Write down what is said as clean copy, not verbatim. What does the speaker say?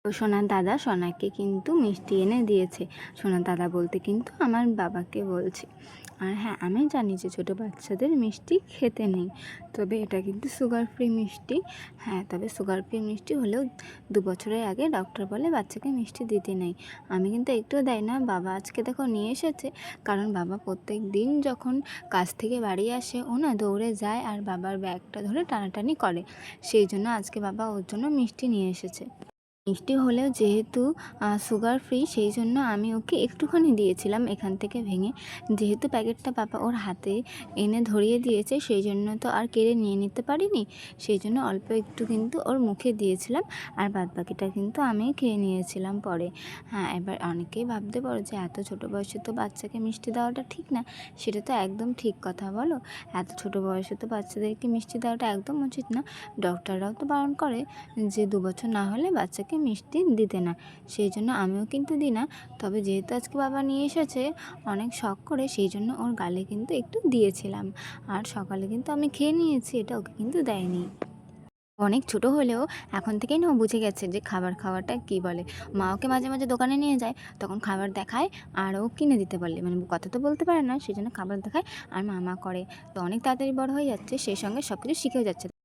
তো সোনার দাদা সোনাকে কিন্তু মিষ্টি এনে দিয়েছে। সোনার দাদা বলতে কিন্তু আমার বাবাকে বলছে। আর হ্যাঁ, আমি জানি যে ছোটো বাচ্চাদের মিষ্টি খেতে নেই, তবে এটা কিন্তু সুগার ফ্রি মিষ্টি। হ্যাঁ, তবে সুগার ফ্রি মিষ্টি হলেও 2 বছরের আগে ডক্টর বলে বাচ্চাকে মিষ্টি দিতে নেই। আমি কিন্তু একটুও দেয় না। বাবা আজকে দেখো নিয়ে এসেছে, কারণ বাবা প্রত্যেক দিন যখন কাজ থেকে বাড়ি আসে ও না দৌড়ে যায় আর বাবার ব্যাগটা ধরে টানাটানি করে। সেই জন্য আজকে বাবা ওর জন্য মিষ্টি নিয়ে এসেছে। মিষ্টি হলেও যেহেতু সুগার ফ্রি, সেই জন্য আমি ওকে একটুখানি দিয়েছিলাম এখান থেকে ভেঙে। যেহেতু প্যাকেটটা বাবা ওর হাতে এনে ধরিয়ে দিয়েছে, সেই জন্য তো আর কেড়ে নিয়ে নিতে পারিনি। সেই জন্য অল্প একটু কিন্তু ওর মুখে দিয়েছিলাম, আর বাদবাকিটা কিন্তু আমি খেয়ে নিয়েছিলাম পরে। হ্যাঁ, এবার অনেকেই ভাবতে পারো যে এত ছোটো বয়সে তো বাচ্চাকে মিষ্টি দেওয়াটা ঠিক না। সেটা তো একদম ঠিক কথা বলো। এত ছোটো বয়সে তো বাচ্চাদেরকে মিষ্টি দেওয়াটা একদম উচিত না। ডক্টররাও তো বারণ করে যে 2 বছর না হলে বাচ্চাকে মিষ্টি দিতে না। সেই জন্য আমিও কিন্তু দিই না। তবে যেহেতু আজকে বাবা নিয়ে এসেছে অনেক শখ করে, সেই জন্য ওর গালে কিন্তু একটু দিয়েছিলাম। আর সকালে কিন্তু আমি খেয়ে নিয়েছি, এটা ওকে কিন্তু দেয়নি। অনেক ছোট হলেও এখন থেকেই না ও বুঝে গেছে যে খাবার খাওয়াটা কী বলে। মা ওকে মাঝে মাঝে দোকানে নিয়ে যায়, তখন খাবার দেখায় আর ও কিনে দিতে বলে, মানে কথা তো বলতে পারে না, সেই জন্য খাবার দেখায় আর মা করে। তো অনেক তাড়াতাড়ি বড় হয়ে যাচ্ছে, সেই সঙ্গে সব কিছু শিখেও যাচ্ছে।